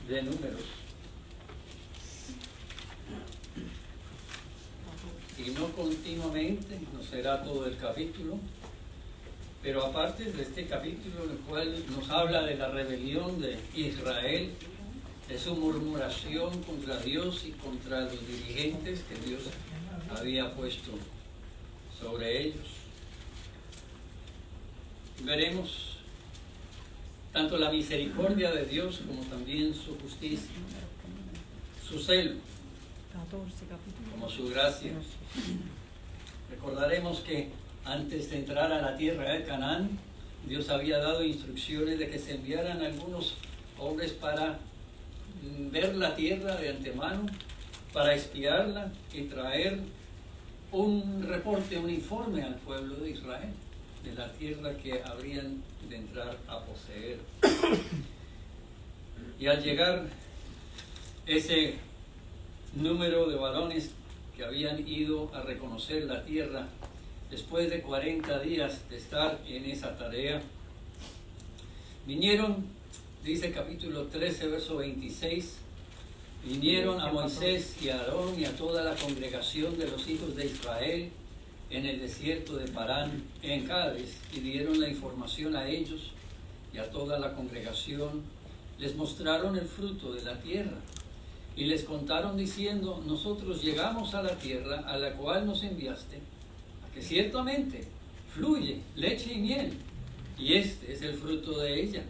de Números. Y no continuamente, no será todo el capítulo, pero aparte de este capítulo en el cual nos habla de la rebelión de Israel, de su murmuración contra Dios y contra los dirigentes que Dios había puesto sobre ellos. Veremos tanto la misericordia de Dios como también su justicia, su celo, como su gracia. Recordaremos que antes de entrar a la tierra de Canaán, Dios había dado instrucciones de que se enviaran algunos hombres para ver la tierra de antemano, para espiarla y traer un reporte, un informe al pueblo de Israel de la tierra que habrían de entrar a poseer. Y al llegar ese número de varones que habían ido a reconocer la tierra, después de 40 días de estar en esa tarea, vinieron, dice capítulo 13, verso 26, vinieron a Moisés y a Aarón y a toda la congregación de los hijos de Israel en el desierto de Parán, en Cádiz, y dieron la información a ellos y a toda la congregación. Les mostraron el fruto de la tierra y les contaron diciendo: nosotros llegamos a la tierra a la cual nos enviaste, a que ciertamente fluye leche y miel, y este es el fruto de ella.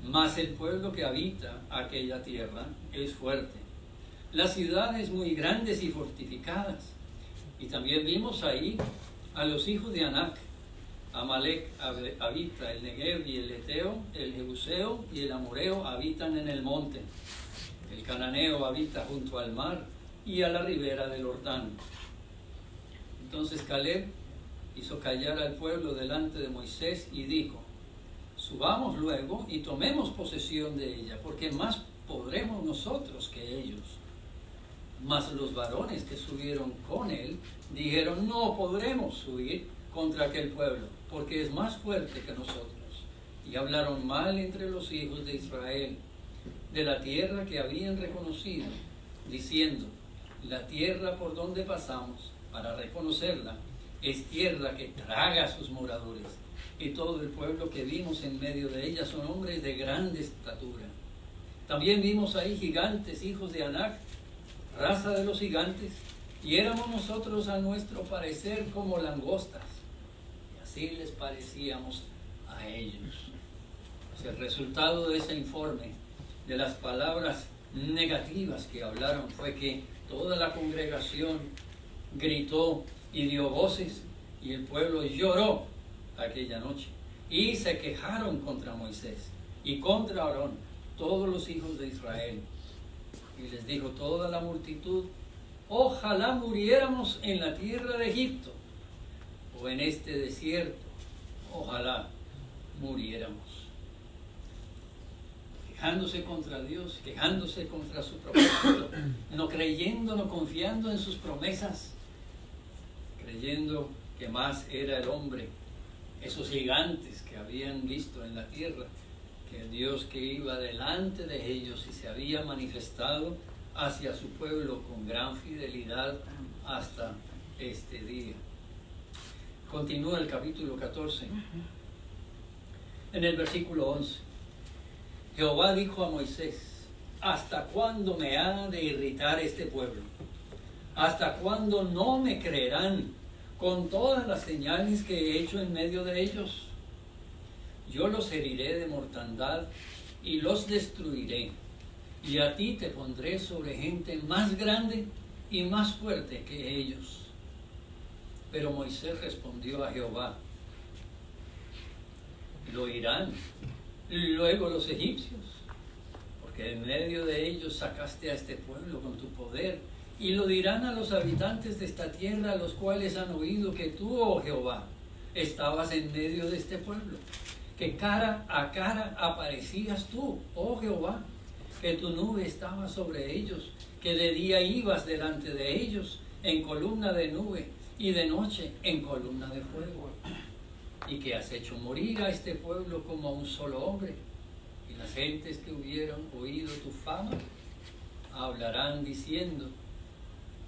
Mas el pueblo que habita aquella tierra es fuerte, las ciudades muy grandes y fortificadas. Y también vimos ahí A los hijos de Anac, Amalek habita el Negev y el Eteo, el Jebuseo y el Amoreo habitan en el monte. El Cananeo habita junto al mar y a la ribera del Jordán. Entonces Caleb hizo callar al pueblo delante de Moisés y dijo: subamos luego y tomemos posesión de ella, porque más podremos nosotros que ellos. Mas los varones que subieron con él dijeron: no podremos subir contra aquel pueblo, porque es más fuerte que nosotros. Y hablaron mal entre los hijos de Israel de la tierra que habían reconocido, diciendo: la tierra por donde pasamos para reconocerla es tierra que traga a sus moradores, y todo el pueblo que vimos en medio de ella son hombres de grande estatura. También vimos ahí gigantes, hijos de Anac, raza de los gigantes, y éramos nosotros a nuestro parecer como langostas, y así les parecíamos a ellos. Pues el resultado de ese informe, de las palabras negativas que hablaron, fue que toda la congregación gritó y dio voces, y el pueblo lloró aquella noche, y se quejaron contra Moisés y contra Aarón, todos los hijos de Israel. Y les dijo toda la multitud: ojalá muriéramos en la tierra de Egipto o en este desierto, ojalá muriéramos. Quejándose contra Dios, quejándose contra su propósito, no creyendo, no confiando en sus promesas, creyendo que más era el hombre, esos gigantes que habían visto en la tierra, que el Dios que iba delante de ellos y se había manifestado hacia su pueblo con gran fidelidad hasta este día. Continúa el capítulo 14. En el versículo 11, Jehová dijo a Moisés: ¿hasta cuándo me ha de irritar este pueblo? ¿Hasta cuándo no me creerán con todas las señales que he hecho en medio de ellos? Yo los heriré de mortandad y los destruiré, y a ti te pondré sobre gente más grande y más fuerte que ellos. Pero Moisés respondió a Jehová: lo oirán luego los egipcios, porque en medio de ellos sacaste a este pueblo con tu poder, y lo dirán a los habitantes de esta tierra, los cuales han oído que tú, oh Jehová, estabas en medio de este pueblo, que cara a cara aparecías tú, oh Jehová, que tu nube estaba sobre ellos, que de día ibas delante de ellos en columna de nube y de noche en columna de fuego, y que has hecho morir a este pueblo como a un solo hombre. Y las gentes que hubieran oído tu fama hablarán diciendo: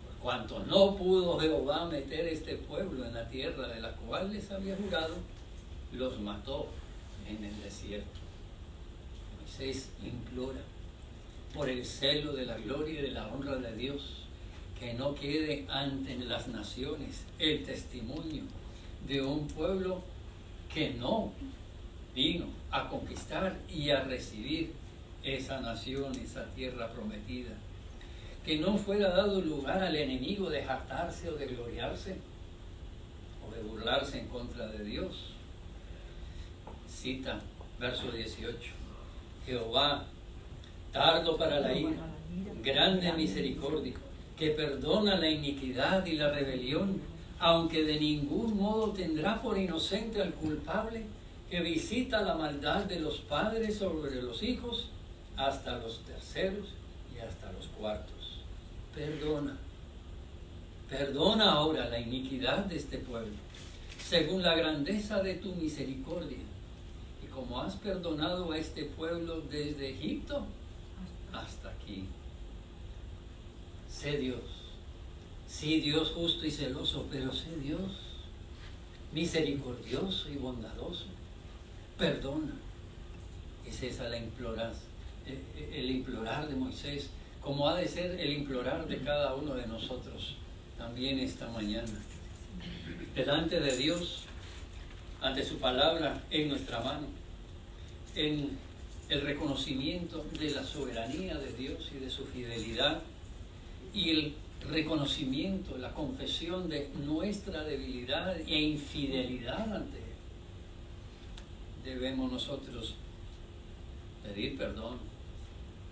por cuanto no pudo Jehová meter este pueblo en la tierra de la cual les había jurado, los mató en el desierto. Moisés implora por el celo de la gloria y de la honra de Dios, que no quede ante las naciones el testimonio de un pueblo que no vino a conquistar y a recibir esa nación, esa tierra prometida. Que no fuera dado lugar al enemigo de jactarse o de gloriarse o de burlarse en contra de Dios. Cita, verso 18: Jehová, tardo para la ira, grande en misericordia, que perdona la iniquidad y la rebelión, aunque de ningún modo tendrá por inocente al culpable, que visita la maldad de los padres sobre los hijos hasta los terceros y hasta los cuartos. Perdona ahora la iniquidad de este pueblo, según la grandeza de tu misericordia, y como has perdonado a este pueblo desde Egipto hasta aquí. Sé Dios, sí, Dios justo y celoso, pero sé Dios misericordioso y bondadoso. Perdona. Es esa el implorar de Moisés, como ha de ser el implorar de cada uno de nosotros también esta mañana. Delante de Dios, ante su palabra en nuestra mano, en el reconocimiento de la soberanía de Dios y de su fidelidad, y el reconocimiento, la confesión de nuestra debilidad e infidelidad ante Él, debemos nosotros pedir perdón,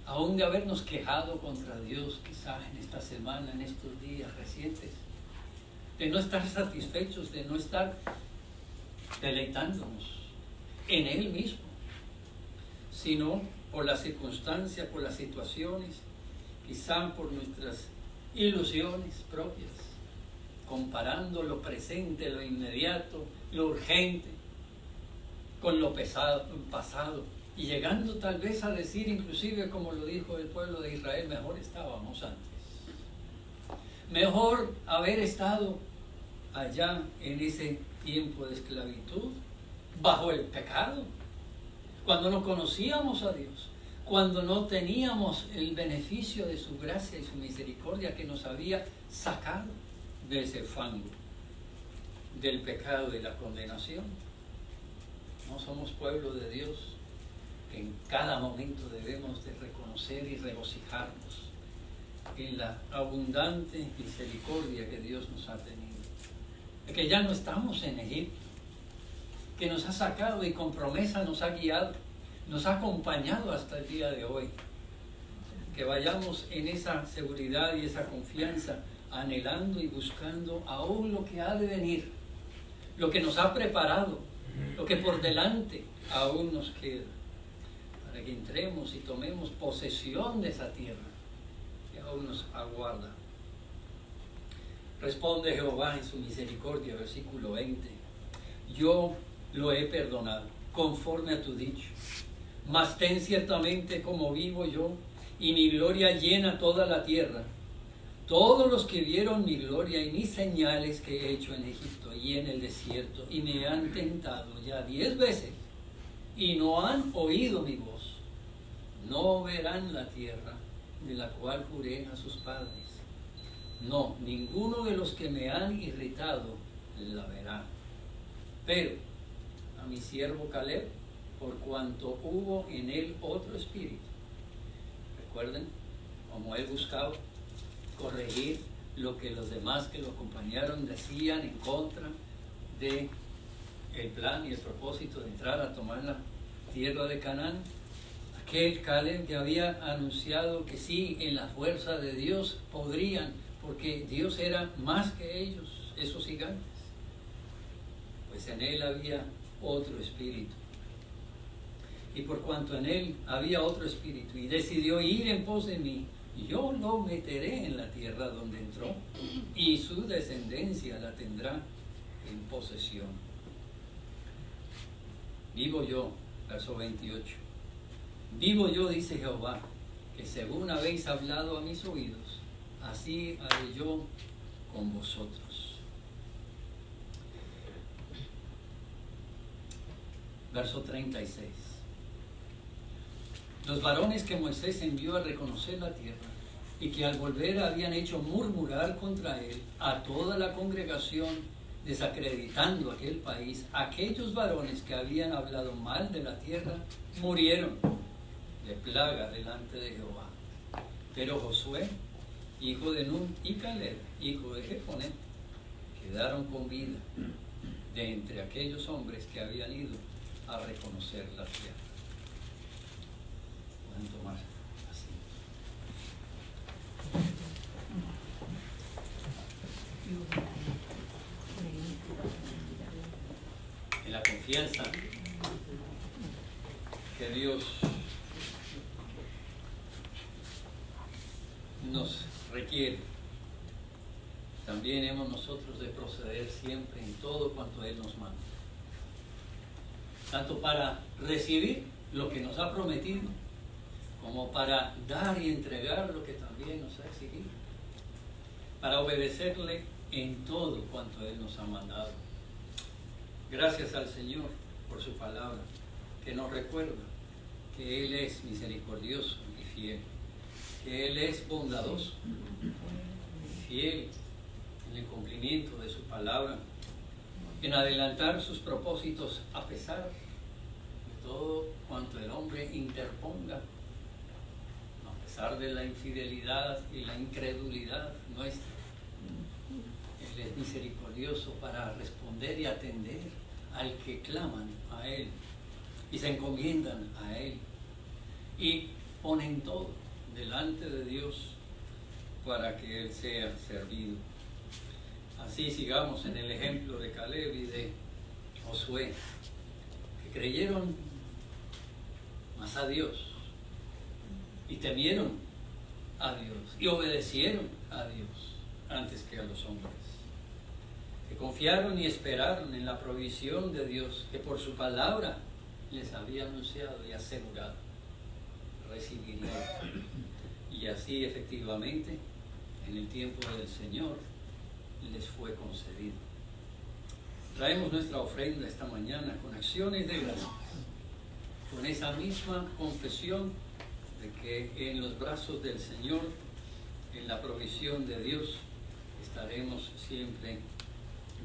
aún de habernos quejado contra Dios, quizás en esta semana, en estos días recientes, de no estar satisfechos, de no estar deleitándonos en Él mismo, sino por las circunstancias, por las situaciones, quizás por nuestras ilusiones propias, comparando lo presente, lo inmediato, lo urgente, con lo pasado, y llegando tal vez a decir, inclusive como lo dijo el pueblo de Israel, mejor estábamos antes. Mejor haber estado allá en ese tiempo de esclavitud, bajo el pecado, cuando no conocíamos a Dios, cuando no teníamos el beneficio de su gracia y su misericordia que nos había sacado de ese fango, del pecado y la condenación. No somos pueblo de Dios, que en cada momento debemos de reconocer y regocijarnos en la abundante misericordia que Dios nos ha tenido. Que ya no estamos en Egipto, que nos ha sacado y con promesa nos ha guiado, nos ha acompañado hasta el día de hoy. Que vayamos en esa seguridad y esa confianza, anhelando y buscando aún lo que ha de venir, lo que nos ha preparado, lo que por delante aún nos queda, para que entremos y tomemos posesión de esa tierra que aún nos aguarda. Responde Jehová en su misericordia, versículo 20: yo lo he perdonado, conforme a tu dicho. Mas ten ciertamente como vivo yo, y mi gloria llena toda la tierra. Todos los que vieron mi gloria y mis señales que he hecho en Egipto y en el desierto, y me han tentado ya 10 veces, y no han oído mi voz, no verán la tierra de la cual juré a sus padres. No, ninguno de los que me han irritado la verá. Pero a mi siervo Caleb, por cuanto hubo en él otro espíritu. Recuerden cómo él buscaba corregir lo que los demás que lo acompañaron decían en contra de el plan y el propósito de entrar a tomar la tierra de Canaán. Aquel Caleb que había anunciado que sí, en la fuerza de Dios podrían, porque Dios era más que ellos, esos gigantes. Pues en él había otro espíritu. Y por cuanto en él había otro espíritu y decidió ir en pos de mí, yo lo meteré en la tierra donde entró, y su descendencia la tendrá en posesión. Vivo yo, verso 28, vivo yo, dice Jehová, que según habéis hablado a mis oídos, así haré yo con vosotros. Verso 36. Los varones que Moisés envió a reconocer la tierra y que al volver habían hecho murmurar contra él a toda la congregación, desacreditando aquel país, aquellos varones que habían hablado mal de la tierra murieron de plaga delante de Jehová. Pero Josué, hijo de Nun, y Caleb, hijo de Jefoné, quedaron con vida de entre aquellos hombres que habían ido a reconocer la tierra. Pueden tomar así. En la confianza que Dios nos requiere, también hemos nosotros de proceder siempre en todo cuanto Él nos manda, tanto para recibir lo que nos ha prometido, como para dar y entregar lo que también nos ha exigido, para obedecerle en todo cuanto Él nos ha mandado. Gracias al Señor por su palabra, que nos recuerda que Él es misericordioso y fiel, que Él es bondadoso, fiel en el cumplimiento de su palabra, en adelantar sus propósitos a pesar de todo cuanto el hombre interponga, a pesar de la infidelidad y la incredulidad nuestra, Él es misericordioso para responder y atender al que claman a Él y se encomiendan a Él y ponen todo delante de Dios para que Él sea servido. Así sigamos en el ejemplo de Caleb y de Josué, que creyeron más a Dios y temieron a Dios y obedecieron a Dios antes que a los hombres, que confiaron y esperaron en la provisión de Dios que por su palabra les había anunciado y asegurado recibirían. Y así efectivamente en el tiempo del Señor les fue concedido. Traemos nuestra ofrenda esta mañana con acciones de gracias, con esa misma confesión de que en los brazos del Señor, en la provisión de Dios, estaremos siempre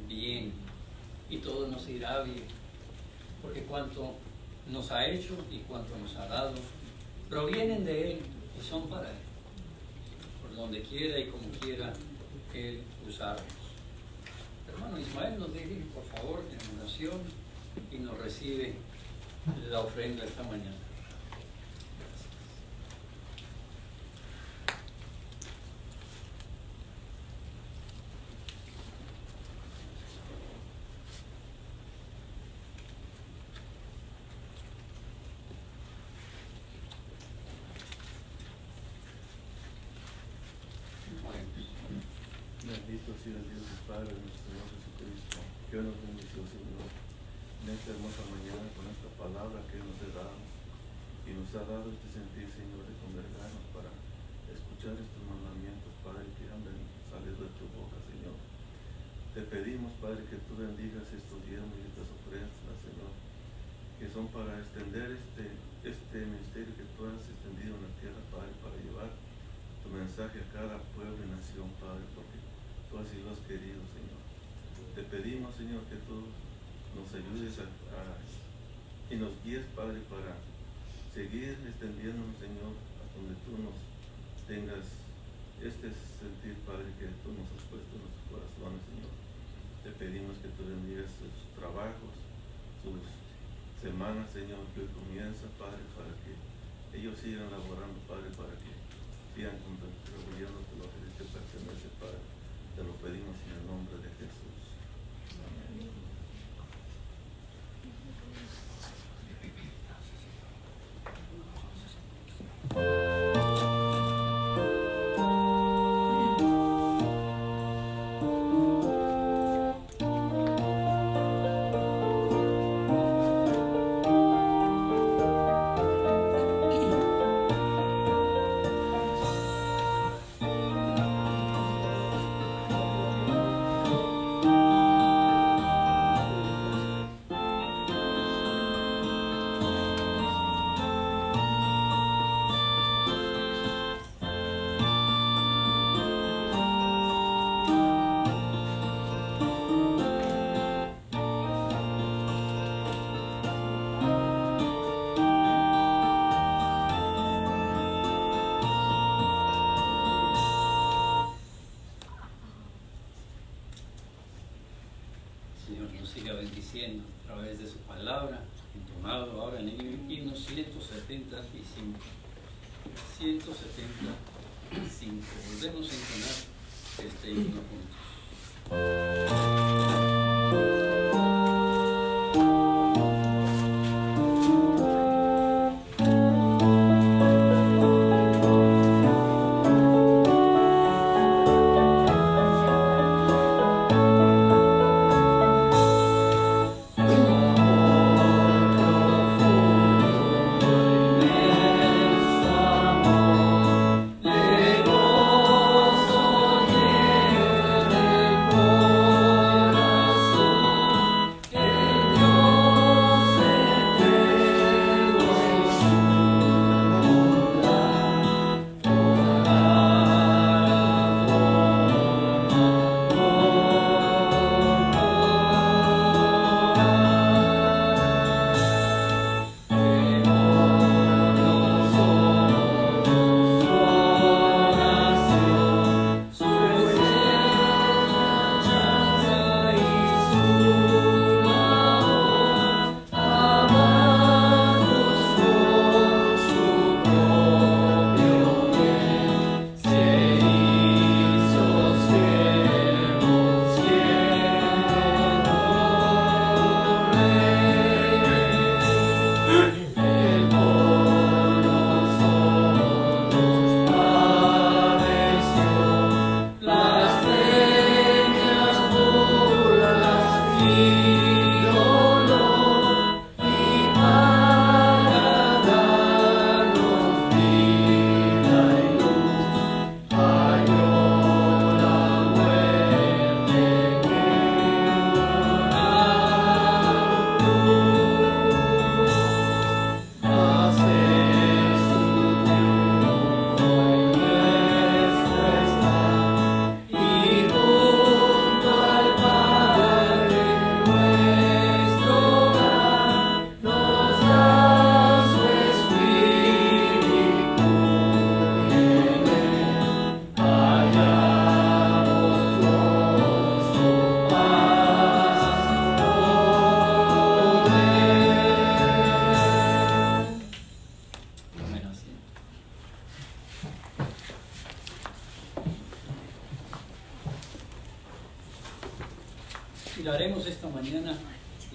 bien y todo nos irá bien, porque cuanto nos ha hecho y cuanto nos ha dado provienen de Él y son para Él, por donde quiera y como quiera Él usarnos. Hermano Ismael nos dirige por favor en oración y nos recibe la ofrenda esta mañana. Bendito sea Dios y Padre de nuestro Señor Jesucristo, que hoy nos bendició, Señor, en esta hermosa mañana con esta palabra que nos ha dado y nos ha dado este sentir, Señor, de congregarnos para escuchar estos mandamientos, Padre, que han salido de tu boca, Señor. Te pedimos, Padre, que tú bendigas estos diezmos y estas ofrendas, Señor, que son para extender este ministerio que tú has extendido en la tierra, Padre, para llevar tu mensaje a cada pueblo y nación, Padre, porque tú así lo has querido, Señor. Te pedimos, Señor, que tú nos ayudes y nos guíes, Padre, para seguir extendiéndonos, Señor, hasta donde tú nos tengas este sentir, Padre, que tú nos has puesto en nuestros corazones, Señor. Te pedimos que tú bendigas sus trabajos, sus semanas, Señor, que hoy comienza, Padre, para que ellos sigan laborando, Padre, para que sigan contribuyendo de lo que te pertenece, Padre. Te lo pedimos en el nombre de Jesús. Amén. Señor nos siga bendiciendo a través de su palabra, entonado ahora en el himno 175. 175. Volvemos a entonar este himno juntos.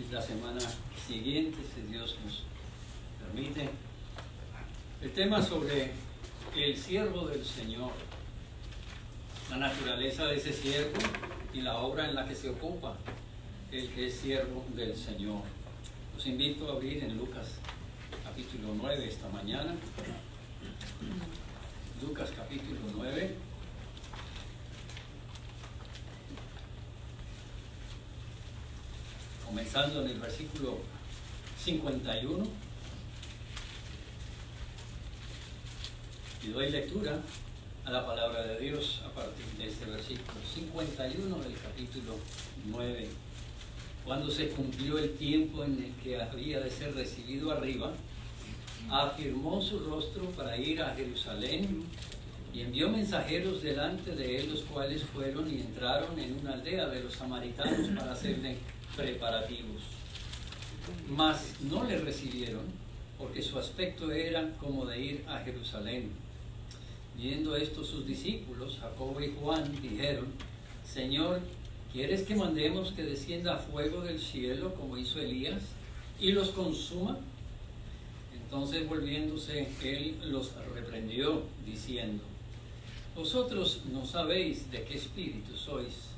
y la semana siguiente, si Dios nos permite. El tema sobre el siervo del Señor, la naturaleza de ese siervo y la obra en la que se ocupa el que es siervo del Señor. Los invito a abrir en Lucas capítulo 9 esta mañana. Lucas capítulo 9. Comenzando en el versículo 51. Y doy lectura a la palabra de Dios a partir de este versículo 51 del capítulo 9. Cuando se cumplió el tiempo en el que había de ser recibido arriba, afirmó su rostro para ir a Jerusalén y envió mensajeros delante de él, los cuales fueron y entraron en una aldea de los samaritanos para hacerle preparativos. Mas no le recibieron, porque su aspecto era como de ir a Jerusalén. Viendo esto sus discípulos, Jacobo y Juan, dijeron: Señor, ¿quieres que mandemos que descienda fuego del cielo como hizo Elías y los consuma? Entonces volviéndose él los reprendió, diciendo: Vosotros no sabéis de qué espíritu sois,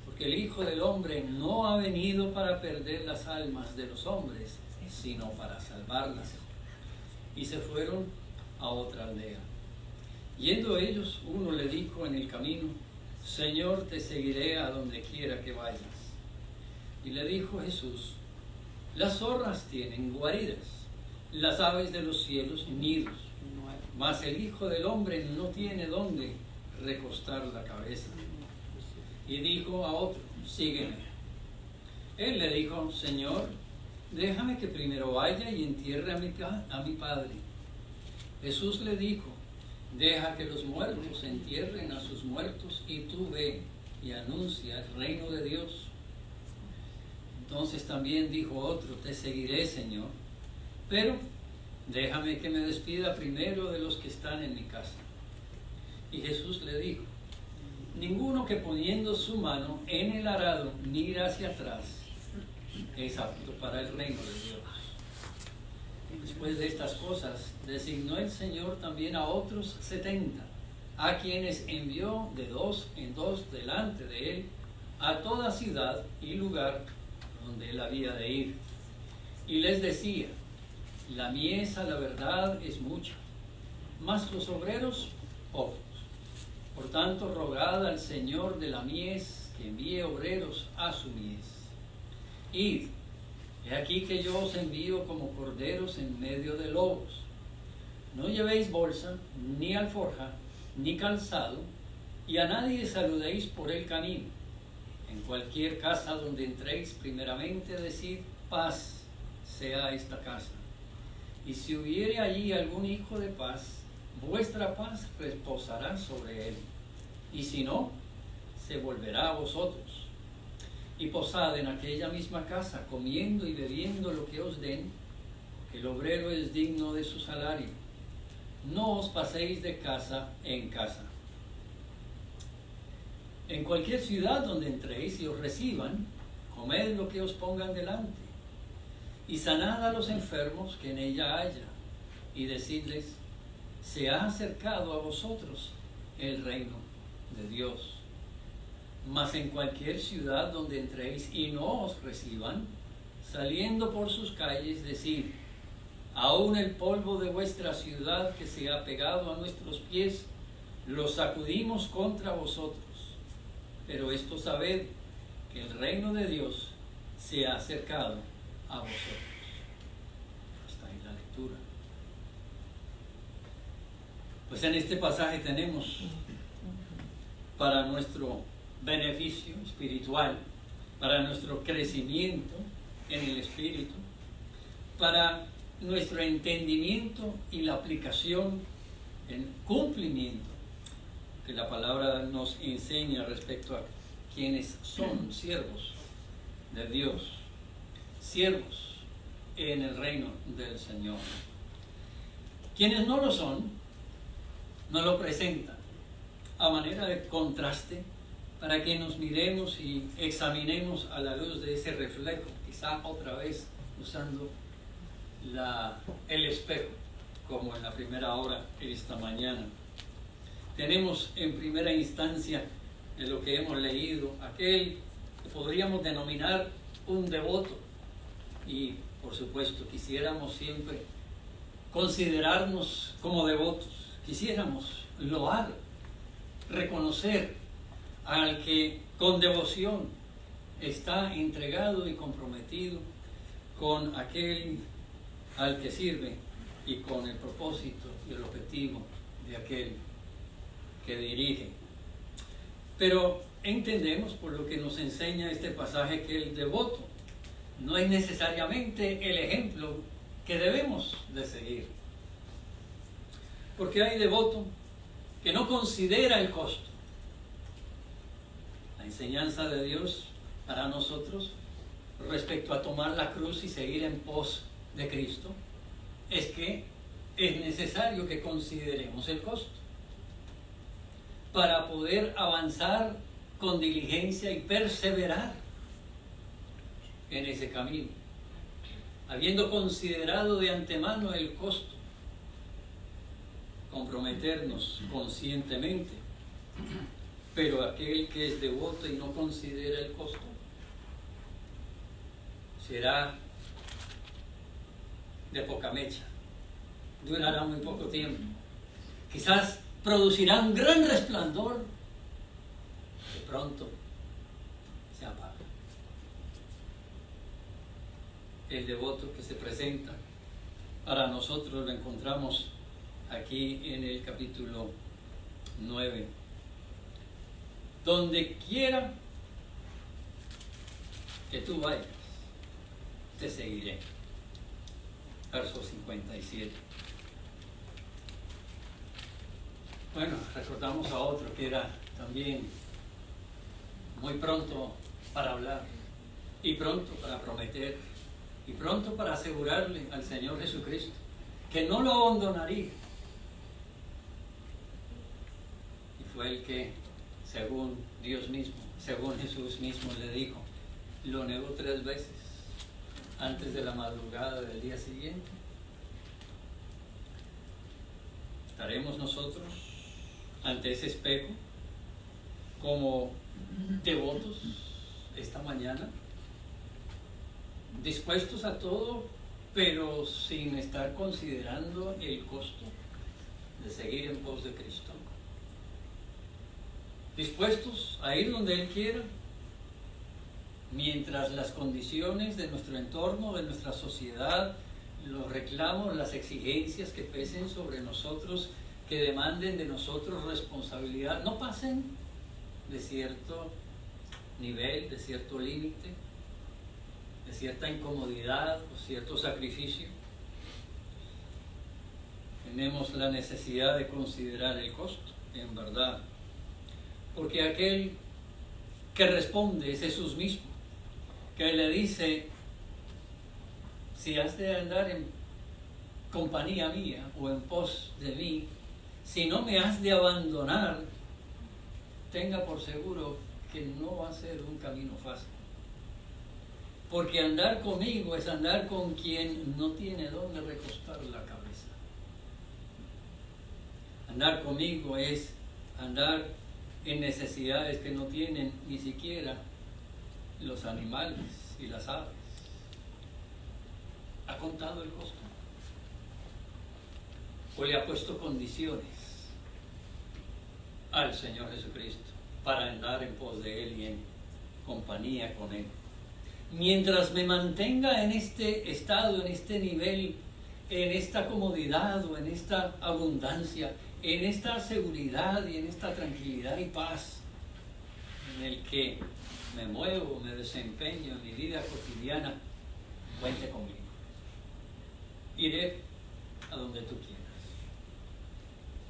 porque el Hijo del Hombre no ha venido para perder las almas de los hombres, sino para salvarlas. Y se fueron a otra aldea. Yendo ellos, uno le dijo en el camino: Señor, te seguiré a donde quiera que vayas. Y le dijo Jesús: Las zorras tienen guaridas, las aves de los cielos nidos, mas el Hijo del Hombre no tiene dónde recostar la cabeza. Y dijo a otro: Sígueme. Él le dijo: Señor, déjame que primero vaya y entierre a mi padre. Jesús le dijo: Deja que los muertos entierren a sus muertos, y tú ve y anuncia el reino de Dios. Entonces también dijo otro: Te seguiré, Señor, pero déjame que me despida primero de los que están en mi casa. Y Jesús le dijo: Ninguno que poniendo su mano en el arado mira hacia atrás es apto para el reino de Dios. Después de estas cosas, designó el Señor también a otros 70, a quienes envió de dos en dos delante de él a toda ciudad y lugar donde él había de ir. Y les decía: La mies a la verdad es mucha, mas los obreros pocos. Por tanto, rogad al Señor de la mies que envíe obreros a su mies. Id, he aquí que yo os envío como corderos en medio de lobos. No llevéis bolsa, ni alforja, ni calzado, y a nadie saludéis por el camino. En cualquier casa donde entréis, primeramente decid: paz sea esta casa. Y si hubiere allí algún hijo de paz, vuestra paz reposará sobre él. Y si no, se volverá a vosotros. Y posad en aquella misma casa, comiendo y bebiendo lo que os den, porque el obrero es digno de su salario. No os paséis de casa en casa. En cualquier ciudad donde entréis y os reciban, comed lo que os pongan delante, y sanad a los enfermos que en ella haya, y decidles: se ha acercado a vosotros el reino de Dios. Mas en cualquier ciudad donde entréis y no os reciban, saliendo por sus calles, decid: aún el polvo de vuestra ciudad que se ha pegado a nuestros pies, lo sacudimos contra vosotros. Pero esto sabed, que el reino de Dios se ha acercado a vosotros. Hasta ahí la lectura. Pues en este pasaje tenemos, para nuestro beneficio espiritual, para nuestro crecimiento en el espíritu, para nuestro entendimiento y la aplicación en cumplimiento que la palabra nos enseña respecto a quienes son siervos de Dios, siervos en el reino del Señor. Quienes no lo son, nos lo presentan a manera de contraste para que nos miremos y examinemos a la luz de ese reflejo quizá otra vez usando el espejo, como en la primera hora esta mañana. Tenemos en primera instancia de lo que hemos leído, aquel que podríamos denominar un devoto, y por supuesto quisiéramos siempre considerarnos como devotos, quisiéramos loar, reconocer al que con devoción está entregado y comprometido con aquel al que sirve y con el propósito y el objetivo de aquel que dirige. Pero entendemos por lo que nos enseña este pasaje que el devoto no es necesariamente el ejemplo que debemos de seguir. Porque hay devoto que no considera el costo. La enseñanza de Dios para nosotros respecto a tomar la cruz y seguir en pos de Cristo es que es necesario que consideremos el costo para poder avanzar con diligencia y perseverar en ese camino, habiendo considerado de antemano el costo, comprometernos conscientemente. Pero aquel que es devoto y no considera el costo será de poca mecha, durará muy poco tiempo, quizás producirá un gran resplandor, de pronto se apaga. El devoto que se presenta para nosotros lo encontramos aquí en el capítulo 9. Donde quiera que tú vayas, te seguiré. Verso 57. Bueno, recordamos a otro que era también muy pronto para hablar, y pronto para prometer, y pronto para asegurarle al Señor Jesucristo que no lo abandonaría. Y fue el que, según Dios mismo, según Jesús mismo le dijo, lo negó 3 veces antes de la madrugada del día siguiente. ¿Estaremos nosotros ante ese espejo como devotos esta mañana, dispuestos a todo, pero sin estar considerando el costo de seguir en pos de Cristo? Dispuestos a ir donde Él quiera, mientras las condiciones de nuestro entorno, de nuestra sociedad, los reclamos, las exigencias que pesen sobre nosotros, que demanden de nosotros responsabilidad, no pasen de cierto nivel, de cierto límite, de cierta incomodidad o cierto sacrificio. Tenemos la necesidad de considerar el costo, en verdad, porque aquel que responde es Jesús mismo, que le dice: si has de andar en compañía mía o en pos de mí, si no me has de abandonar, tenga por seguro que no va a ser un camino fácil. Porque andar conmigo es andar con quien no tiene dónde recostar la cabeza. Andar conmigo es andar en necesidades que no tienen ni siquiera los animales y las aves. ¿Ha contado el costo? ¿O le ha puesto condiciones al Señor Jesucristo para andar en pos de Él y en compañía con Él? Mientras me mantenga en este estado, en este nivel, en esta comodidad o en esta abundancia, en esta seguridad y en esta tranquilidad y paz en el que me muevo, me desempeño en mi vida cotidiana, cuente conmigo. Iré a donde tú quieras.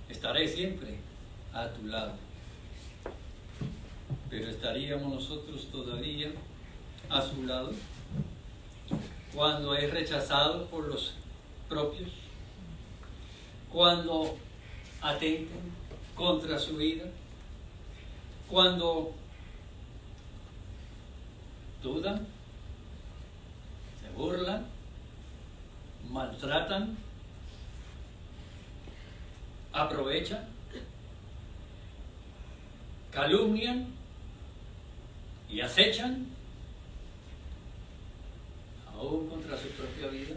Estaré siempre a tu lado. Pero estaríamos nosotros todavía a su lado cuando es rechazado por los propios, cuando atenten contra su vida, cuando dudan tratan, aprovechan, calumnian y acechan, aún contra su propia vida.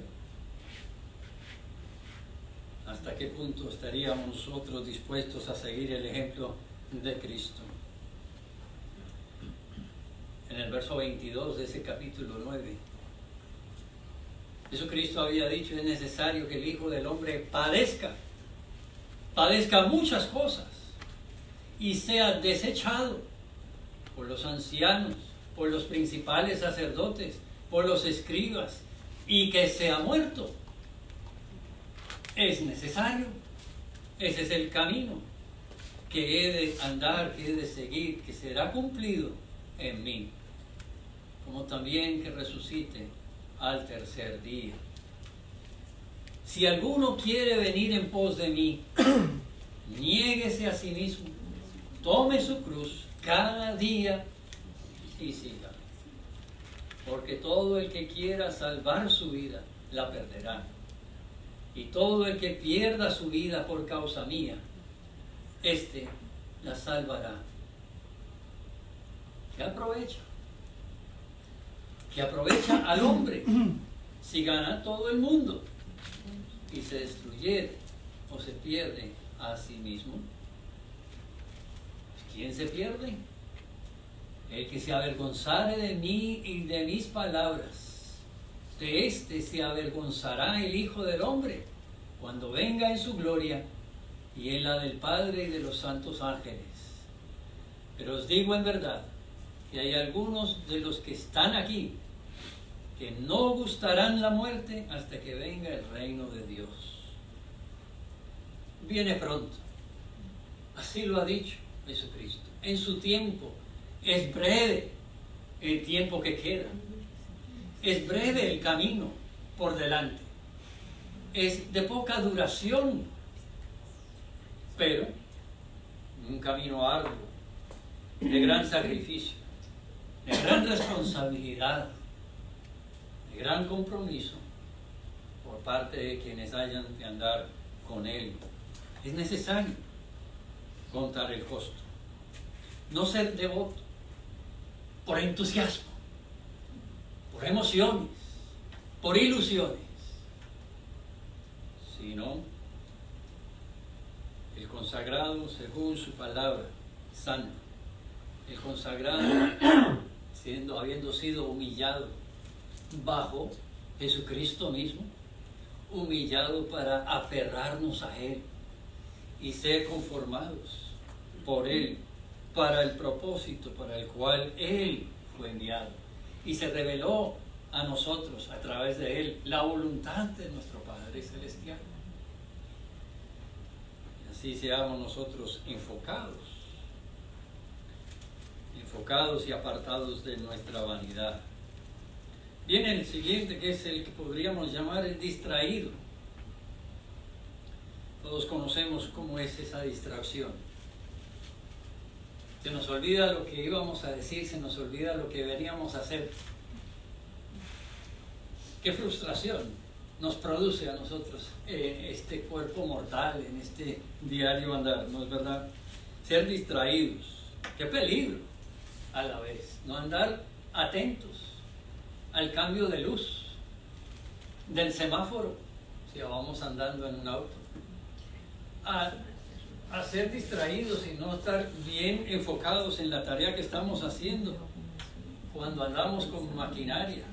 ¿Hasta qué punto estaríamos nosotros dispuestos a seguir el ejemplo de Cristo? En el verso 22 de ese capítulo 9, Jesucristo había dicho: es necesario que el Hijo del Hombre padezca muchas cosas y sea desechado por los ancianos, por los principales sacerdotes, por los escribas, y que sea muerto. Es necesario. Ese es el camino que he de andar, que he de seguir, que será cumplido en mí, como también que resucite al tercer día. Si alguno quiere venir en pos de mí, niéguese a sí mismo, tome su cruz cada día y siga. Porque todo el que quiera salvar su vida, la perderá. Y todo el que pierda su vida por causa mía, éste la salvará. ¿Qué aprovecha? ¿Qué aprovecha al hombre si gana todo el mundo y se destruyere o se pierde a sí mismo? ¿Quién se pierde? El que se avergonzare de mí y de mis palabras. De este se avergonzará el Hijo del Hombre cuando venga en su gloria y en la del Padre y de los santos ángeles. Pero os digo en verdad que hay algunos de los que están aquí que no gustarán la muerte hasta que venga el reino de Dios. Viene pronto. Así lo ha dicho Jesucristo. En su tiempo. Es breve el tiempo que queda. Es breve el camino por delante. Es de poca duración, pero un camino arduo, de gran sacrificio, de gran responsabilidad, de gran compromiso por parte de quienes hayan de andar con Él. Es necesario contar el costo. No ser devoto por entusiasmo, por emociones, por ilusiones, sino el consagrado según su palabra santa, el consagrado habiendo sido humillado bajo Jesucristo mismo, humillado para aferrarnos a Él y ser conformados por Él para el propósito para el cual Él fue enviado, y se reveló a nosotros a través de Él la voluntad de nuestro Padre Celestial. Y así seamos nosotros enfocados y apartados de nuestra vanidad. Viene el siguiente, que es el que podríamos llamar el distraído. Todos conocemos cómo es esa distracción. Se nos olvida lo que íbamos a decir, se nos olvida lo que veníamos a hacer. Qué frustración nos produce a nosotros este cuerpo mortal en este diario andar, ¿no es verdad? Ser distraídos, qué peligro a la vez, no andar atentos al cambio de luz del semáforo, si vamos andando en un auto, a ser distraídos y no estar bien enfocados en la tarea que estamos haciendo cuando andamos con maquinaria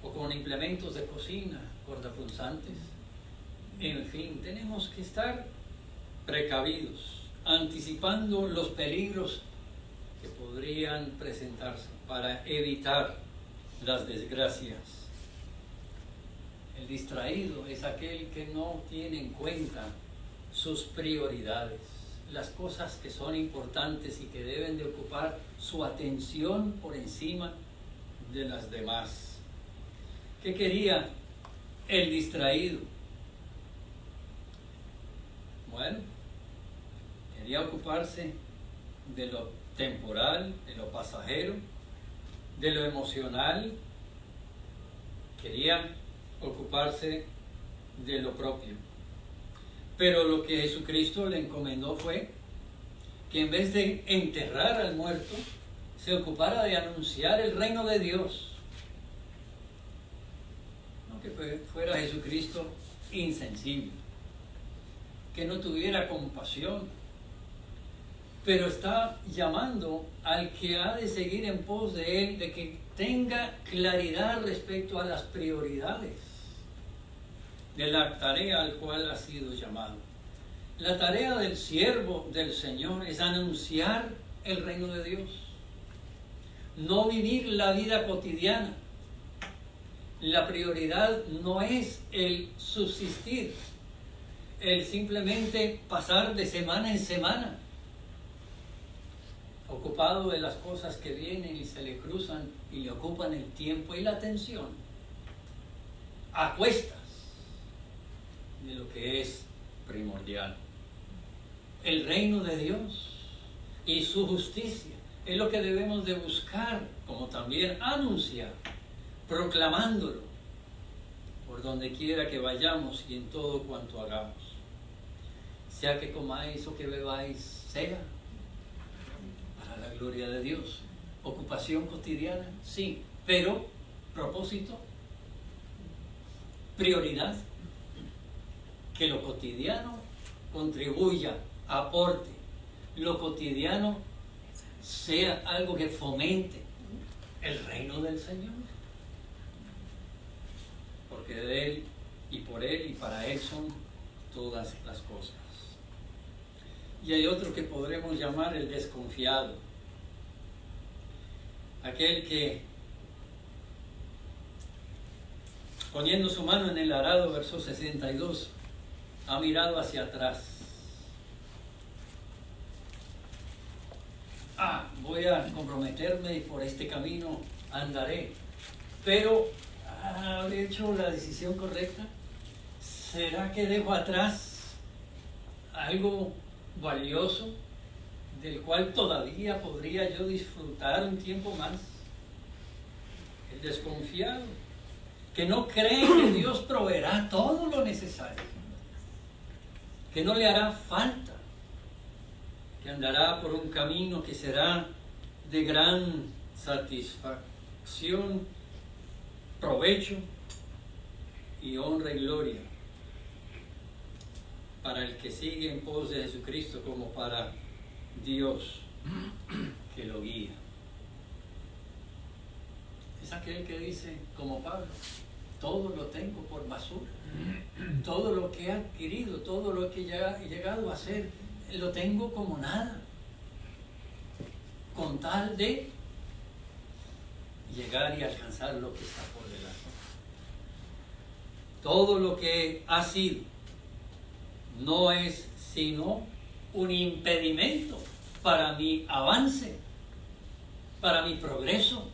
o con implementos de cocina, cortapunzantes. En fin, tenemos que estar precavidos, anticipando los peligros que podrían presentarse para evitar las desgracias. El distraído es aquel que no tiene en cuenta sus prioridades, las cosas que son importantes y que deben de ocupar su atención por encima de las demás. ¿Qué quería el distraído? Bueno, quería ocuparse de lo temporal, de lo pasajero, de lo emocional. Quería ocuparse de lo propio. Pero lo que Jesucristo le encomendó fue que en vez de enterrar al muerto, se ocupara de anunciar el reino de Dios. No que fuera Jesucristo insensible, que no tuviera compasión, pero está llamando al que ha de seguir en pos de él, de que tenga claridad respecto a las prioridades de la tarea al cual ha sido llamado. La tarea del siervo del Señor es anunciar el reino de Dios, no vivir la vida cotidiana. La prioridad no es el subsistir, el simplemente pasar de semana en semana, ocupado de las cosas que vienen y se le cruzan y le ocupan el tiempo y la atención, a cuestas de lo que es primordial. El reino de Dios y su justicia es lo que debemos de buscar, como también anunciar, proclamándolo por donde quiera que vayamos y en todo cuanto hagamos. Sea que comáis o que bebáis, sea para la gloria de Dios. Ocupación cotidiana, sí, pero propósito, prioridad, que lo cotidiano contribuya, aporte, lo cotidiano sea algo que fomente el reino del Señor, porque de Él y por Él y para Él son todas las cosas. Y hay otro que podremos llamar el desconfiado, aquel que, poniendo su mano en el arado, verso 62, ha mirado hacia atrás. Voy a comprometerme y por este camino andaré, pero ¿habré hecho la decisión correcta? ¿Será que dejo atrás algo valioso del cual todavía podría yo disfrutar un tiempo más? El desconfiado, que no cree que Dios proveerá todo lo necesario, que no le hará falta, que andará por un camino que será de gran satisfacción, provecho y honra y gloria para el que sigue en pos de Jesucristo, como para Dios que lo guía. Es aquel que dice, como Pablo, todo lo tengo por basura, todo lo que he adquirido, todo lo que he llegado a hacer, lo tengo como nada, con tal de llegar y alcanzar lo que está por delante. Todo lo que ha sido no es sino un impedimento para mi avance, para mi progreso,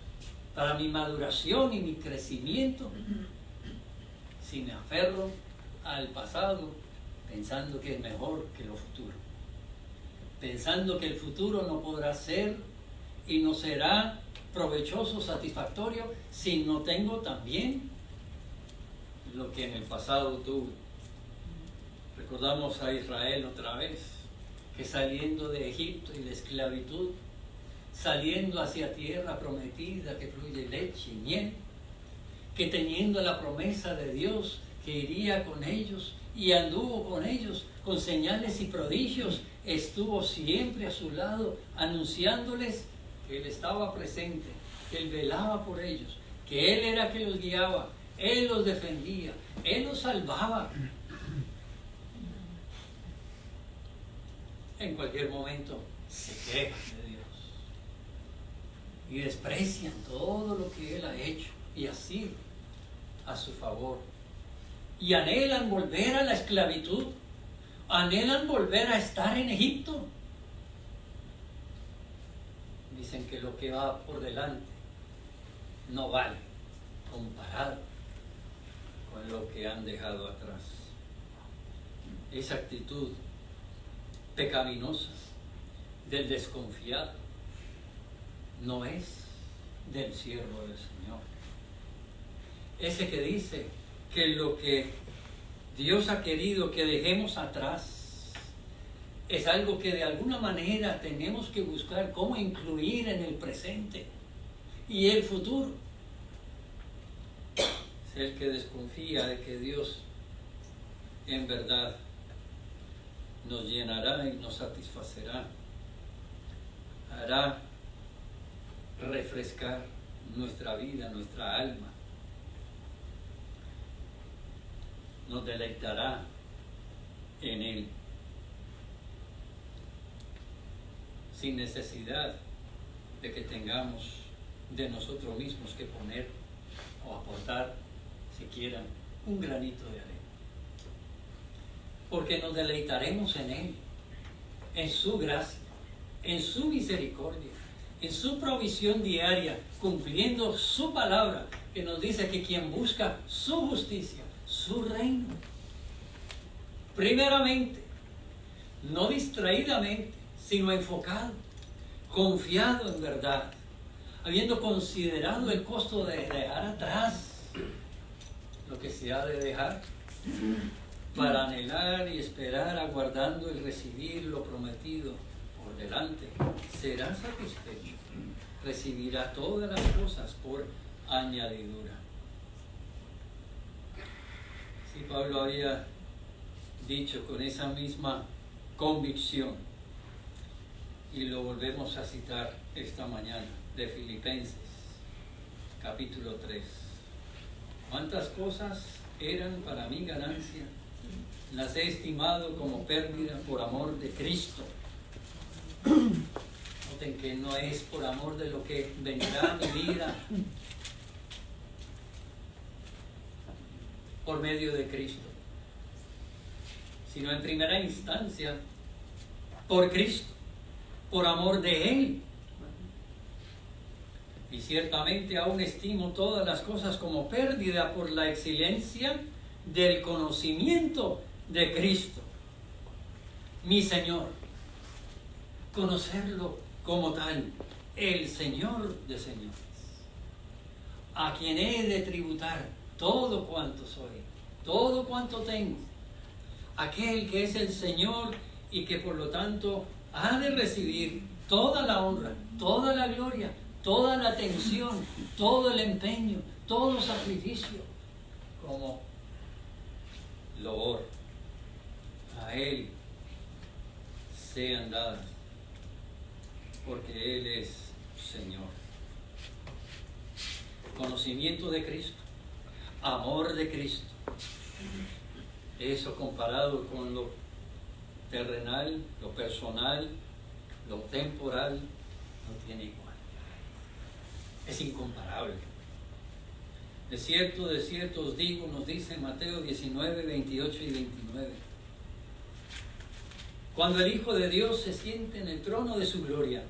para mi maduración y mi crecimiento, si me aferro al pasado pensando que es mejor que lo futuro, pensando que el futuro no podrá ser y no será provechoso, satisfactorio, si no tengo también lo que en el pasado tuve. Recordamos a Israel otra vez, que saliendo de Egipto y de esclavitud, saliendo hacia tierra prometida que fluye leche y miel, que teniendo la promesa de Dios que iría con ellos y anduvo con ellos con señales y prodigios, estuvo siempre a su lado anunciándoles que Él estaba presente, que Él velaba por ellos, que Él era que los guiaba, Él los defendía, Él los salvaba. En cualquier momento se quejan de Dios y desprecian todo lo que Él ha hecho y ha sido a su favor, y anhelan volver a la esclavitud, anhelan volver a estar en Egipto. Dicen que lo que va por delante no vale comparado con lo que han dejado atrás. Esa actitud pecaminosa del desconfiado no es del siervo del Señor. Ese que dice que lo que Dios ha querido que dejemos atrás. Es algo que de alguna manera tenemos que buscar cómo incluir en el presente y el futuro. Es el que desconfía de que Dios en verdad nos llenará y nos satisfacerá. Hará refrescar nuestra vida, nuestra alma. Nos deleitará en Él, sin necesidad de que tengamos de nosotros mismos que poner o aportar, siquiera un granito de arena. Porque nos deleitaremos en Él, en su gracia, en su misericordia, en su provisión diaria, cumpliendo su palabra, que nos dice que quien busca su justicia, su reino, primeramente, no distraídamente, sino enfocado, confiado en verdad, habiendo considerado el costo de dejar atrás lo que se ha de dejar, para anhelar y esperar, aguardando el recibir lo prometido por delante, será satisfecho, recibirá todas las cosas por añadidura. Si Pablo había dicho con esa misma convicción, y lo volvemos a citar esta mañana, de Filipenses, capítulo 3. ¿Cuántas cosas eran para mí ganancia? Las he estimado como pérdida por amor de Cristo. Noten que no es por amor de lo que vendrá a mi vida, por medio de Cristo, sino en primera instancia por Cristo, por amor de Él. Y ciertamente aún estimo todas las cosas como pérdida por la excelencia del conocimiento de Cristo, mi Señor. Conocerlo como tal, el Señor de señores, a quien he de tributar todo cuanto soy, todo cuanto tengo, aquel que es el Señor y que por lo tanto ha de recibir toda la honra, toda la gloria, toda la atención, todo el empeño, todo sacrificio, como loor a Él sean dadas, porque Él es Señor. Conocimiento de Cristo, amor de Cristo, eso comparado con lo terrenal, lo personal, lo temporal, no tiene igual. Es incomparable. De cierto os digo, nos dice Mateo 19, 28 y 29. Cuando el Hijo de Dios se siente en el trono de su gloria,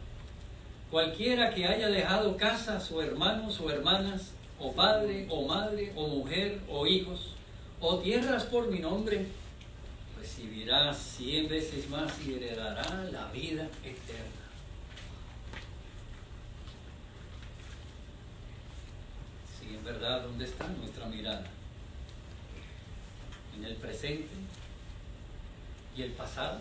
cualquiera que haya dejado casas o hermanos o hermanas, o padre o madre o mujer o hijos, o tierras por mi nombre, recibirá 100 veces más y heredará la vida eterna. Sí, en verdad, ¿dónde está nuestra mirada? ¿En el presente y el pasado?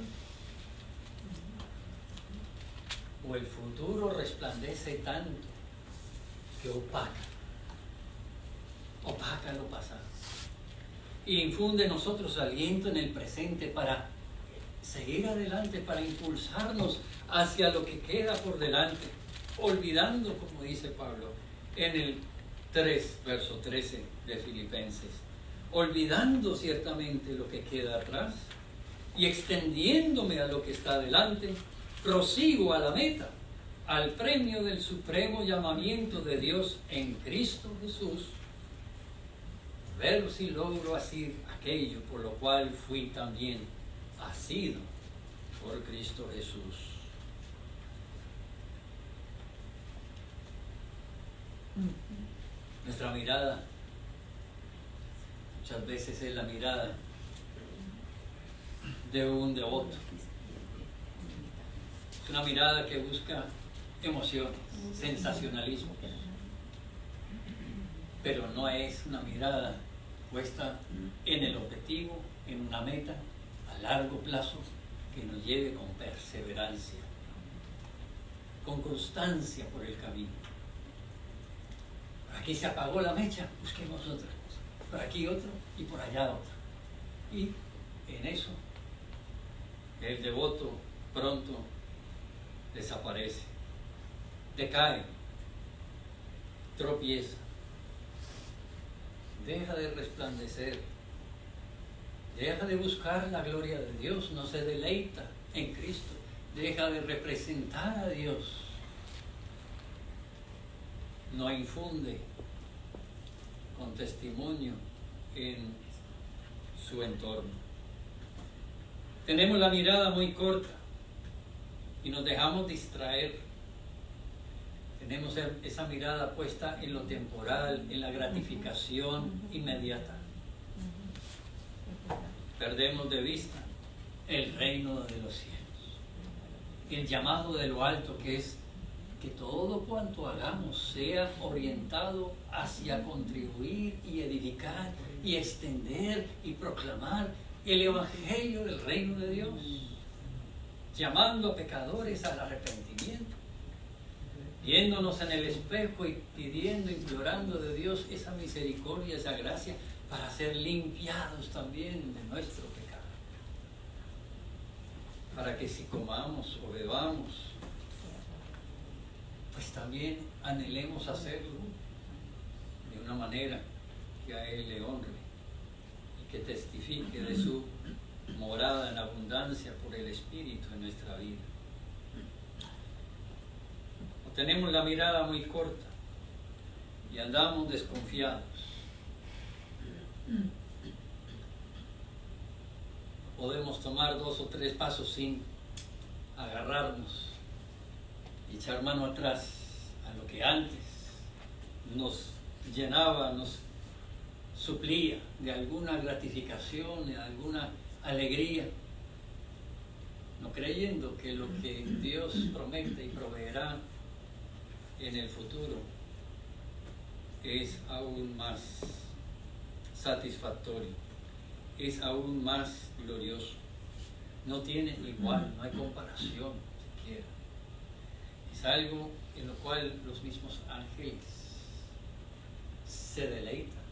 ¿O el futuro resplandece tanto que opaca lo pasado? Y infunde en nosotros aliento en el presente para seguir adelante, para impulsarnos hacia lo que queda por delante, olvidando, como dice Pablo en el 3, verso 13 de Filipenses, olvidando ciertamente lo que queda atrás y extendiéndome a lo que está delante, prosigo a la meta, al premio del supremo llamamiento de Dios en Cristo Jesús, ver si logro hacer aquello por lo cual fui también asido por Cristo Jesús. Nuestra mirada muchas veces es la mirada de un devoto. Es una mirada que busca emociones, sensacionalismo, pero no es una mirada puesta en el objetivo, en una meta a largo plazo que nos lleve con perseverancia, con constancia por el camino. Por aquí se apagó la mecha, busquemos otra cosa. Por aquí otro y por allá otra. Y en eso el devoto pronto desaparece, decae, tropieza, deja de resplandecer, deja de buscar la gloria de Dios, no se deleita en Cristo, deja de representar a Dios, no infunde con testimonio en su entorno. Tenemos la mirada muy corta y nos dejamos distraer. Tenemos esa mirada puesta en lo temporal, en la gratificación inmediata. Perdemos de vista el reino de los cielos, el llamado de lo alto, que es que todo cuanto hagamos sea orientado hacia contribuir y edificar y extender y proclamar el evangelio del reino de Dios, llamando a pecadores al arrepentimiento, viéndonos en el espejo y pidiendo, implorando de Dios esa misericordia, esa gracia, para ser limpiados también de nuestro pecado. Para que si comamos o bebamos, pues también anhelemos hacerlo de una manera que a Él le honre y que testifique de su morada en abundancia por el Espíritu en nuestra vida. O tenemos la mirada muy corta y andamos desconfiados. Podemos tomar 2 o 3 pasos sin agarrarnos y echar mano atrás a lo que antes nos llenaba, nos suplía de alguna gratificación, de alguna alegría, no creyendo que lo que Dios promete y proveerá en el futuro es aún más satisfactorio, es aún más glorioso. No tiene igual, no hay comparación siquiera. Es algo en lo cual los mismos ángeles se deleitan.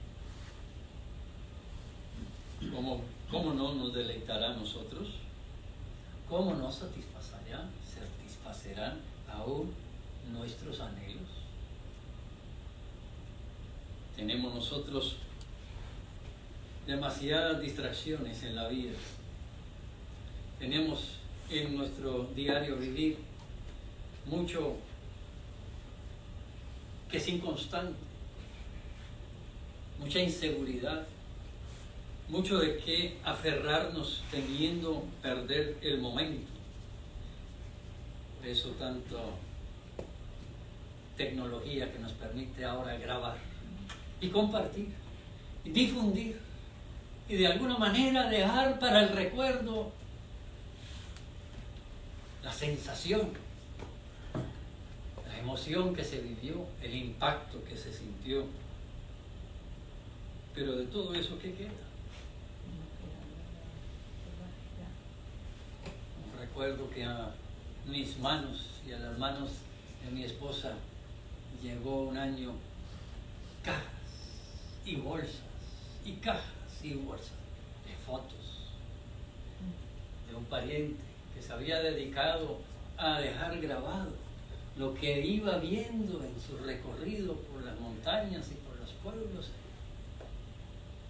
¿Cómo no nos deleitará a nosotros? ¿Cómo no satisfacerán aún nuestros anhelos? Tenemos nosotros demasiadas distracciones en la vida. Tenemos en nuestro diario vivir mucho que es inconstante, mucha inseguridad, mucho de qué aferrarnos temiendo perder el momento. Por eso tanto tecnología que nos permite ahora grabar y compartir y difundir y de alguna manera dejar para el recuerdo la sensación, la emoción que se vivió, el impacto que se sintió. Pero de todo eso, ¿qué queda? Recuerdo que a mis manos y a las manos de mi esposa llegó un año cajas y bolsas y cajas y bolsas de fotos de un pariente que se había dedicado a dejar grabado lo que iba viendo en su recorrido por las montañas y por los pueblos,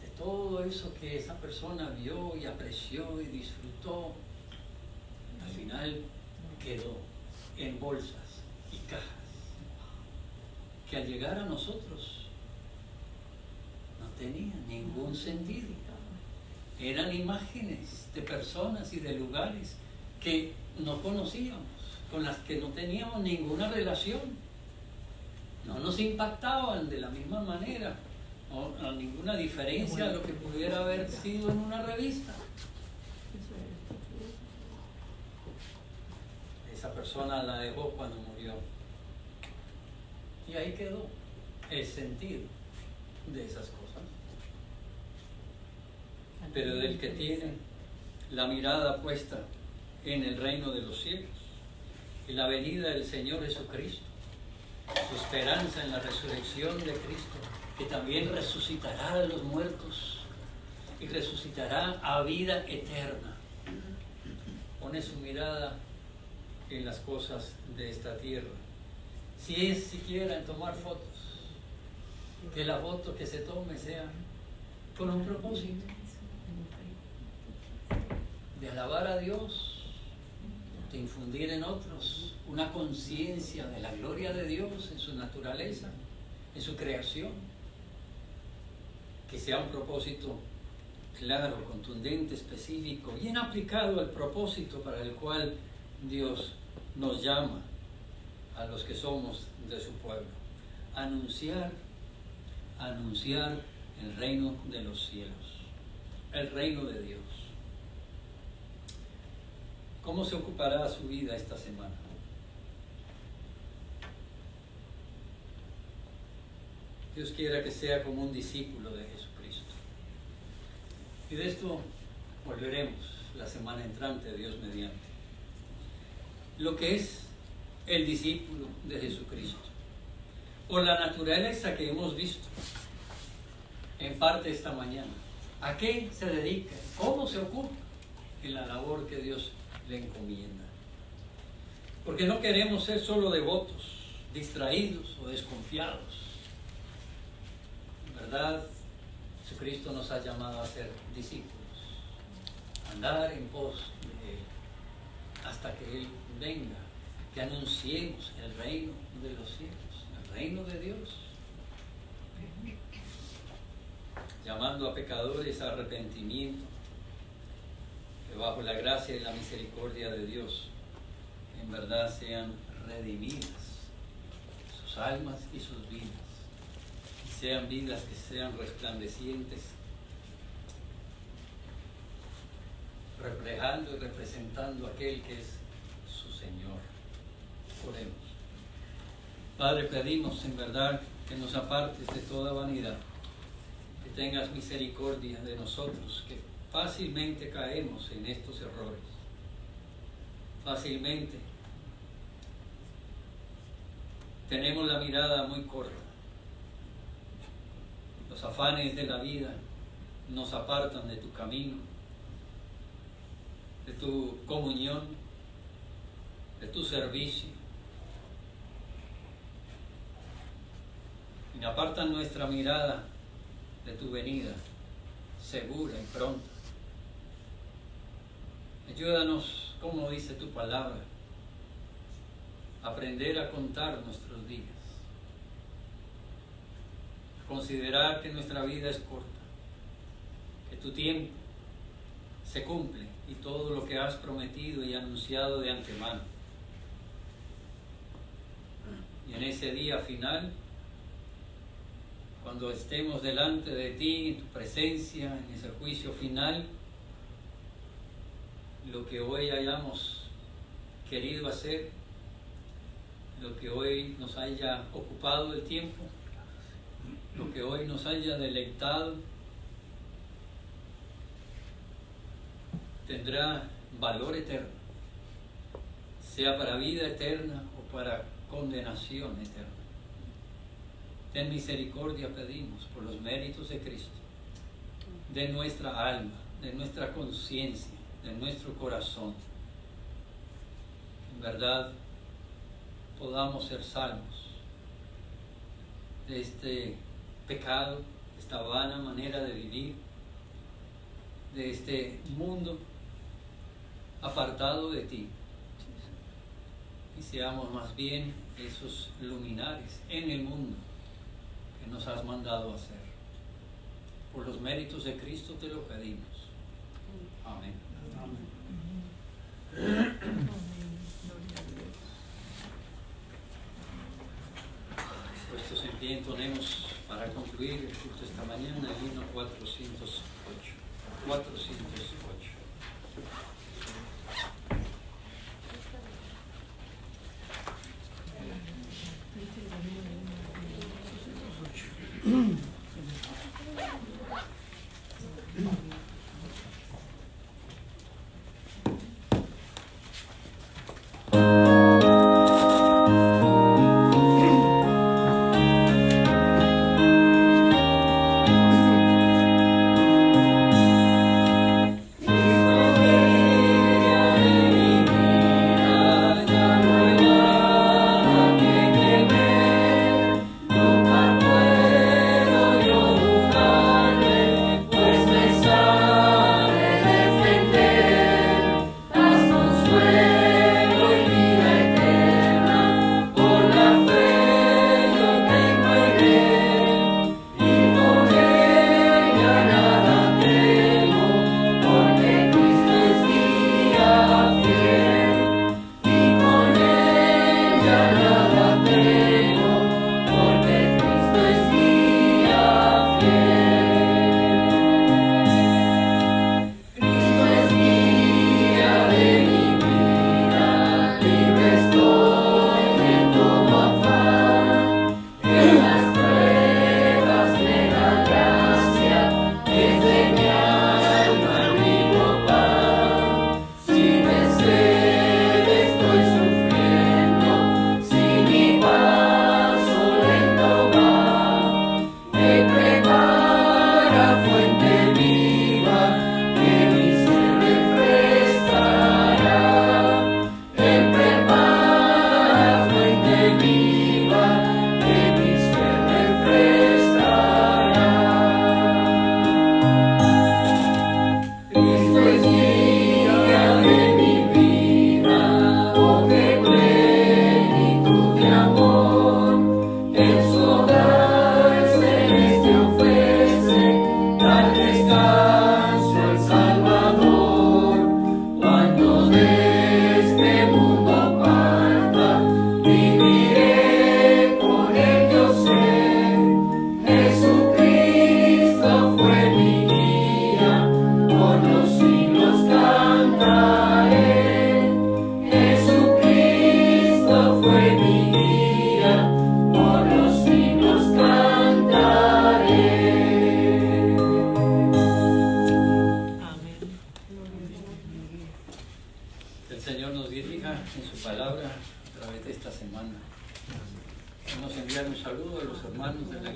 de todo eso que esa persona vio y apreció y disfrutó. Al final quedó en bolsas y cajas que al llegar a nosotros no tenían ningún sentido. Eran imágenes de personas y de lugares que no conocíamos, con las que no teníamos ninguna relación. No nos impactaban de la misma manera, no ninguna diferencia a lo que pudiera haber sido en una revista. Esa persona la dejó cuando murió. Y ahí quedó el sentido de esas cosas. pero del que tiene la mirada puesta en el reino de los cielos y la venida del Señor Jesucristo, su esperanza en la resurrección de Cristo, que también resucitará de los muertos y resucitará a vida eterna. Pone su mirada en las cosas de esta tierra. Si es siquiera en tomar fotos, que la foto que se tome sea con un propósito de alabar a Dios, de infundir en otros una conciencia de la gloria de Dios en su naturaleza, en su creación, que sea un propósito claro, contundente, específico, bien aplicado al propósito para el cual Dios nos llama a los que somos de su pueblo. Anunciar el reino de los cielos, el reino de Dios. ¿Cómo se ocupará su vida esta semana? Dios quiera que sea como un discípulo de Jesucristo. Y de esto volveremos la semana entrante, Dios mediante. Lo que es el discípulo de Jesucristo, o la naturaleza que hemos visto en parte esta mañana. ¿A qué se dedica? ¿Cómo se ocupa en la labor que Dios le encomienda? Porque no queremos ser solo devotos, distraídos o desconfiados. En verdad, Jesucristo nos ha llamado a ser discípulos, a andar en pos de Él, hasta que Él venga, que anunciemos el reino de los cielos, el reino de Dios, llamando a pecadores a arrepentimiento, que bajo la gracia y la misericordia de Dios en verdad sean redimidas sus almas y sus vidas, y sean vidas que sean resplandecientes, reflejando y representando a aquel que es su Señor. Oremos. Padre, pedimos en verdad que nos apartes de toda vanidad, que tengas misericordia de nosotros, que fácilmente caemos en estos errores, fácilmente tenemos la mirada muy corta, los afanes de la vida nos apartan de tu camino, de tu comunión, de tu servicio, y apartan nuestra mirada de tu venida segura y pronta. Ayúdanos, como dice tu palabra, a aprender a contar nuestros días, a considerar que nuestra vida es corta, que tu tiempo se cumple y todo lo que has prometido y anunciado de antemano. Y en ese día final, cuando estemos delante de ti, en tu presencia, en ese juicio final, lo que hoy hayamos querido hacer, lo que hoy nos haya ocupado el tiempo, lo que hoy nos haya deleitado, tendrá valor eterno, sea para vida eterna o para condenación eterna. Ten misericordia, pedimos, por los méritos de Cristo, de nuestra alma, de nuestra conciencia, de nuestro corazón. En verdad, podamos ser salvos de este pecado, de esta vana manera de vivir, de este mundo apartado de ti, y seamos más bien esos luminares en el mundo que nos has mandado a hacer. Por los méritos de Cristo te lo pedimos. Amén. Puestos en pie, entonemos para concluir el culto esta mañana el himno 408. 408. Señor nos dirija en su palabra a través de esta semana. Vamos a enviar un saludo a los hermanos de la